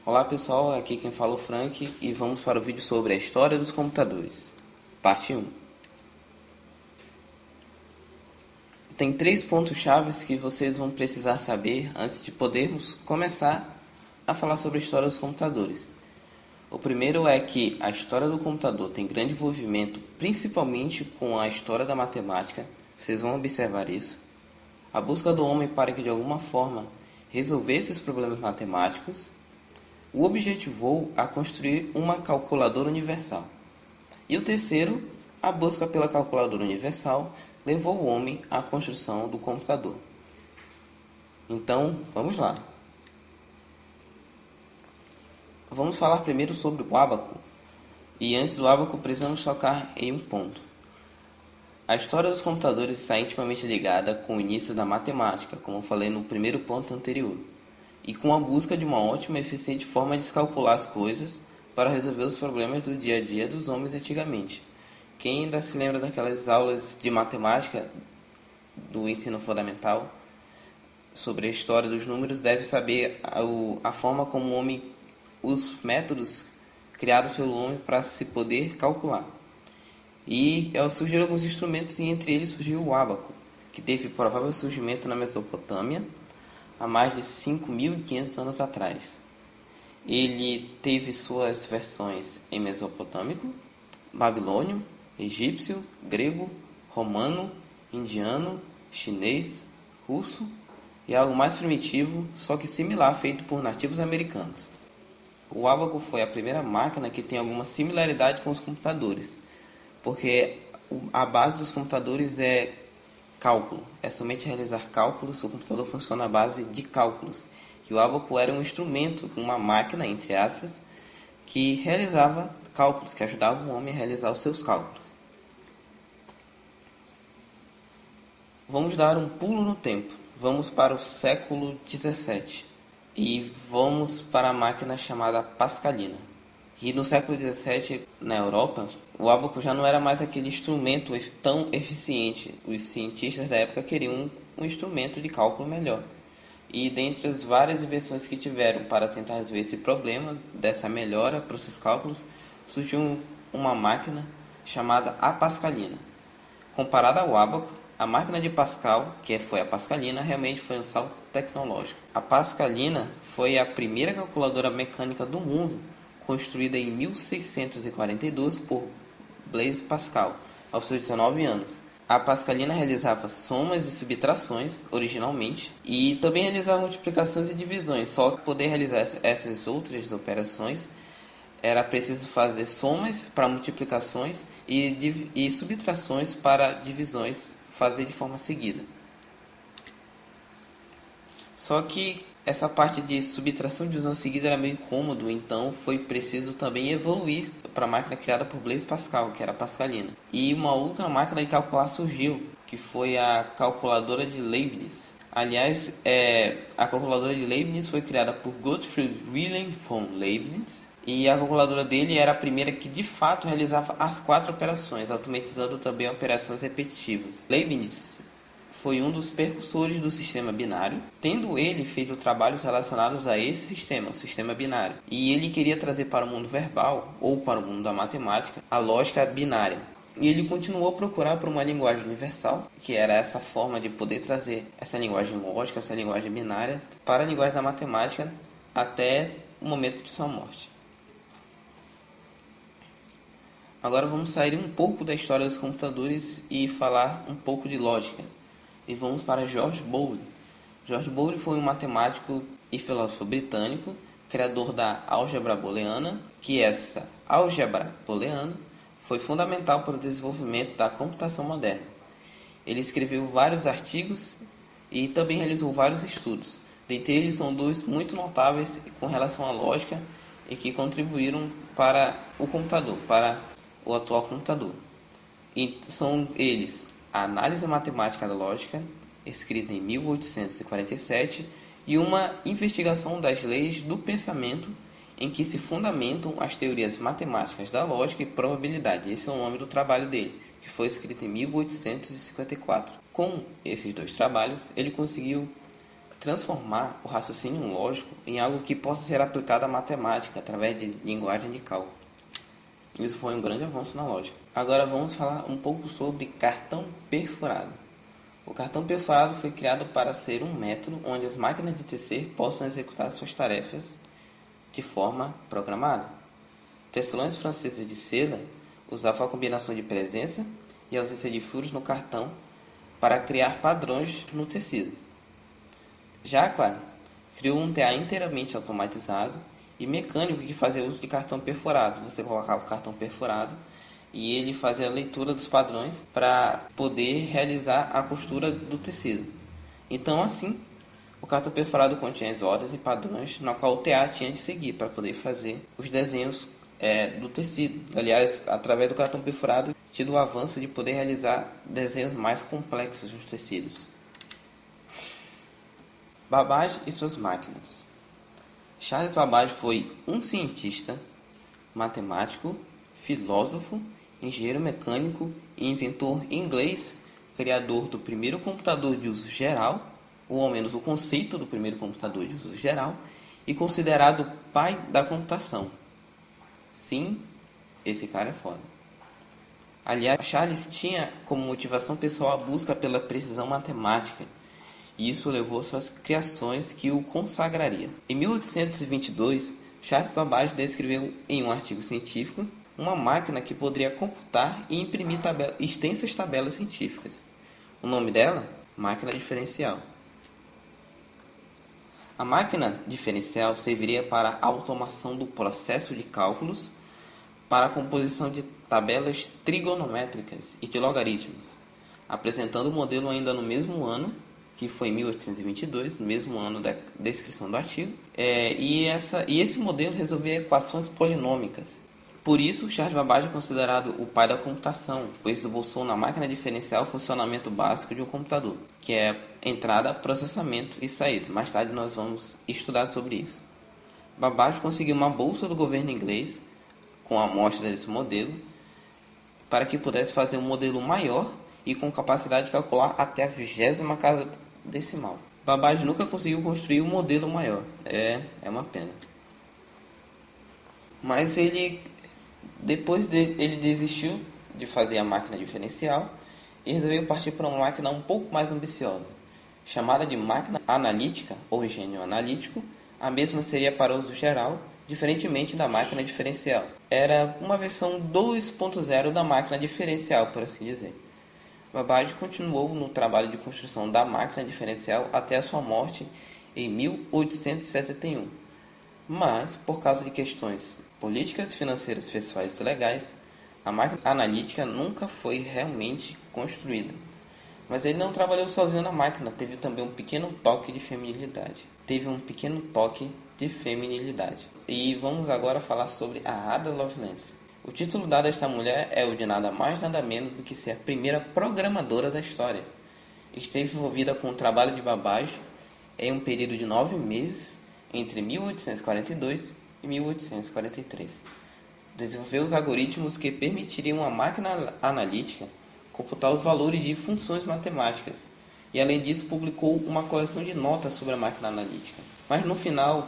Olá pessoal, aqui quem fala é o Frank e vamos para o vídeo sobre a história dos computadores, parte 1. Tem 3 pontos chaves que vocês vão precisar saber antes de podermos começar a falar sobre a história dos computadores. O primeiro é que a história do computador tem grande envolvimento, principalmente com a história da matemática, vocês vão observar isso. A busca do homem para que de alguma forma resolvesse esses problemas matemáticos o objetivou a construir uma calculadora universal. E o terceiro, a busca pela calculadora universal, levou o homem à construção do computador. Então, vamos lá. Vamos falar primeiro sobre o ábaco. E antes do ábaco, precisamos tocar em um ponto. A história dos computadores está intimamente ligada com o início da matemática, como eu falei no primeiro ponto anterior, e com a busca de uma ótima e eficiente forma de calcular as coisas para resolver os problemas do dia a dia dos homens antigamente. Quem ainda se lembra daquelas aulas de matemática do ensino fundamental sobre a história dos números deve saber a forma como o homem, os métodos criados pelo homem para se poder calcular. E surgiram alguns instrumentos e entre eles surgiu o ábaco, que teve provável surgimento na Mesopotâmia há mais de 5.500 anos atrás. Ele teve suas versões em mesopotâmico, babilônio, egípcio, grego, romano, indiano, chinês, russo e algo mais primitivo, só que similar, feito por nativos americanos. O ábaco foi a primeira máquina que tem alguma similaridade com os computadores, porque a base dos computadores é cálculo, é somente realizar cálculos. O computador funciona à base de cálculos. E o ábaco era um instrumento, uma máquina, entre aspas, que realizava cálculos, que ajudava o homem a realizar os seus cálculos. Vamos dar um pulo no tempo. Vamos para o século XVII e vamos para a máquina chamada Pascalina. E no século XVII, na Europa, o ábaco já não era mais aquele instrumento tão eficiente. Os cientistas da época queriam um instrumento de cálculo melhor. E dentre as várias invenções que tiveram para tentar resolver esse problema, dessa melhora para os seus cálculos, surgiu uma máquina chamada a Pascalina. Comparada ao ábaco, a máquina de Pascal, que foi a Pascalina, realmente foi um salto tecnológico. A Pascalina foi a primeira calculadora mecânica do mundo, construída em 1642 por Blaise Pascal, aos seus 19 anos. A Pascalina realizava somas e subtrações, originalmente, e também realizava multiplicações e divisões, só que para poder realizar essas outras operações, era preciso fazer somas para multiplicações e subtrações para divisões, fazer de forma seguida. Só que essa parte de subtração e divisão seguida era meio incômodo, então foi preciso também evoluir para a máquina criada por Blaise Pascal, que era a Pascalina. E uma outra máquina de calcular surgiu, que foi a calculadora de Leibniz. Aliás, a calculadora de Leibniz foi criada por Gottfried Wilhelm von Leibniz, e a calculadora dele era a primeira que de fato realizava as 4 operações, automatizando também operações repetitivas. Leibniz foi um dos precursores do sistema binário, tendo ele feito trabalhos relacionados a esse sistema, o sistema binário. E ele queria trazer para o mundo verbal, ou para o mundo da matemática, a lógica binária. E ele continuou a procurar por uma linguagem universal, que era essa forma de poder trazer essa linguagem lógica, essa linguagem binária, para a linguagem da matemática até o momento de sua morte. Agora vamos sair um pouco da história dos computadores e falar um pouco de lógica. E vamos para George Boole. George Boole foi um matemático e filósofo britânico, criador da álgebra booleana, que essa álgebra booleana foi fundamental para o desenvolvimento da computação moderna. Ele escreveu vários artigos e também realizou vários estudos. Dentre eles são 2 muito notáveis com relação à lógica e que contribuíram para o computador, para o atual computador. E são eles a Análise Matemática da Lógica, escrita em 1847, e uma investigação das leis do pensamento, em que se fundamentam as teorias matemáticas da lógica e probabilidade. Esse é o nome do trabalho dele, que foi escrito em 1854. Com esses 2 trabalhos, ele conseguiu transformar o raciocínio lógico em algo que possa ser aplicado à matemática através de linguagem de cálculo. Isso foi um grande avanço na lógica. Agora vamos falar um pouco sobre cartão perfurado. O cartão perfurado foi criado para ser um método onde as máquinas de tecer possam executar suas tarefas de forma programada. Tecelões franceses de seda usavam a combinação de presença e ausência de furos no cartão para criar padrões no tecido. Jacquard criou um TA inteiramente automatizado e mecânico que fazia uso de cartão perfurado. Você colocava o cartão perfurado e ele fazia a leitura dos padrões para poder realizar a costura do tecido. Então, assim, o cartão perfurado continha as ordens e padrões na qual o TA tinha de seguir para poder fazer os desenhos do tecido. Aliás, através do cartão perfurado, tido o avanço de poder realizar desenhos mais complexos nos tecidos. Babbage e suas máquinas. Charles Babbage foi um cientista, matemático, filósofo, engenheiro mecânico e inventor inglês, criador do primeiro computador de uso geral, ou ao menos o conceito do primeiro computador de uso geral, e considerado pai da computação. Sim, esse cara é foda. Aliás, Charles tinha como motivação pessoal a busca pela precisão matemática, e isso levou a suas criações que o consagraria. Em 1822, Charles Babbage descreveu em um artigo científico uma máquina que poderia computar e imprimir extensas tabelas científicas. O nome dela? Máquina diferencial. A máquina diferencial serviria para a automação do processo de cálculos para a composição de tabelas trigonométricas e de logaritmos, apresentando o modelo ainda no mesmo ano, que foi em 1822, no mesmo ano da descrição do artigo, e esse modelo resolvia equações polinômicas. Por isso, Charles Babbage é considerado o pai da computação, pois esboçou na máquina diferencial o funcionamento básico de um computador, que é entrada, processamento e saída. Mais tarde nós vamos estudar sobre isso. Babbage conseguiu uma bolsa do governo inglês com a amostra desse modelo, para que pudesse fazer um modelo maior e com capacidade de calcular até a 20ª casa decimal. Babbage nunca conseguiu construir um modelo maior. É uma pena. Mas ele desistiu de fazer a máquina diferencial e resolveu partir para uma máquina um pouco mais ambiciosa. Chamada de máquina analítica ou engenho analítico, a mesma seria para uso geral, diferentemente da máquina diferencial. Era uma versão 2.0 da máquina diferencial, por assim dizer. Babbage continuou no trabalho de construção da máquina diferencial até a sua morte em 1871. Mas, por causa de questões políticas, financeiras, pessoais e legais, a máquina analítica nunca foi realmente construída. Mas ele não trabalhou sozinho na máquina, teve também um pequeno toque de feminilidade. E vamos agora falar sobre a Ada Lovelace. O título dado a esta mulher é o de nada mais nada menos do que ser a primeira programadora da história. Esteve envolvida com o trabalho de Babbage em um período de 9 meses, entre 1842 e 1843. Desenvolveu os algoritmos que permitiriam à máquina analítica computar os valores de funções matemáticas, e além disso publicou uma coleção de notas sobre a máquina analítica. Mas no final,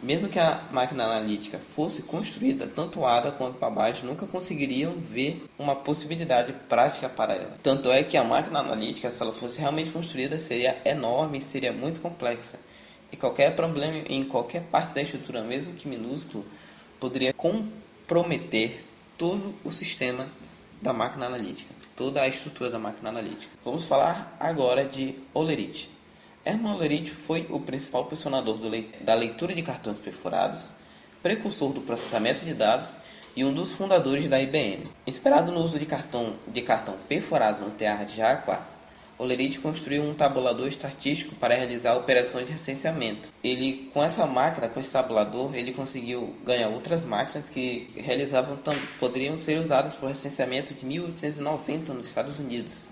mesmo que a máquina analítica fosse construída, tanto Ada quanto Babbage nunca conseguiriam ver uma possibilidade prática para ela. Tanto é que a máquina analítica, se ela fosse realmente construída, seria enorme e seria muito complexa. E qualquer problema em qualquer parte da estrutura, mesmo que minúsculo, poderia comprometer todo o sistema da máquina analítica, toda a estrutura da máquina analítica. Vamos falar agora de Hollerith. Hermann Hollerith foi o principal pressionador da leitura de cartões perfurados, precursor do processamento de dados e um dos fundadores da IBM. Inspirado no uso de cartão perfurado no TA de Jacquard, Hollerith construiu um tabulador estatístico para realizar operações de recenseamento. Com esse tabulador, ele conseguiu ganhar outras máquinas que poderiam ser usadas para o recenseamento de 1890 nos Estados Unidos.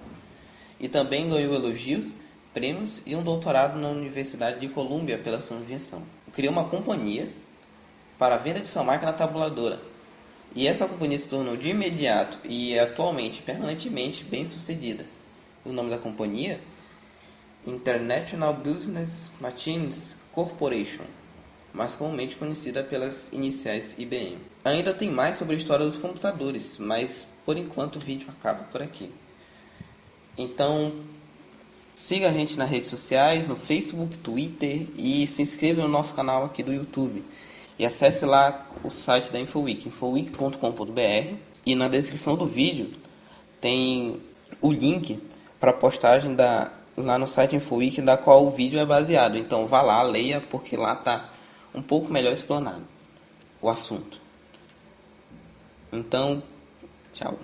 E também ganhou elogios, prêmios e um doutorado na Universidade de Columbia pela sua invenção. Criou uma companhia para a venda de sua máquina tabuladora. E essa companhia se tornou de imediato e atualmente permanentemente bem sucedida. O nome da companhia International Business Machines Corporation, mais comumente conhecida pelas iniciais IBM. Ainda tem mais sobre a história dos computadores, mas por enquanto o vídeo acaba por aqui. Então, siga a gente nas redes sociais, no Facebook, Twitter, e se inscreva no nosso canal aqui do YouTube. E acesse lá o site da InfoWiki, infowiki.com.br, e na descrição do vídeo tem o link para a postagem lá no site InfoWiki, da qual o vídeo é baseado. Então vá lá, leia, porque lá está um pouco melhor explanado o assunto. Então, tchau.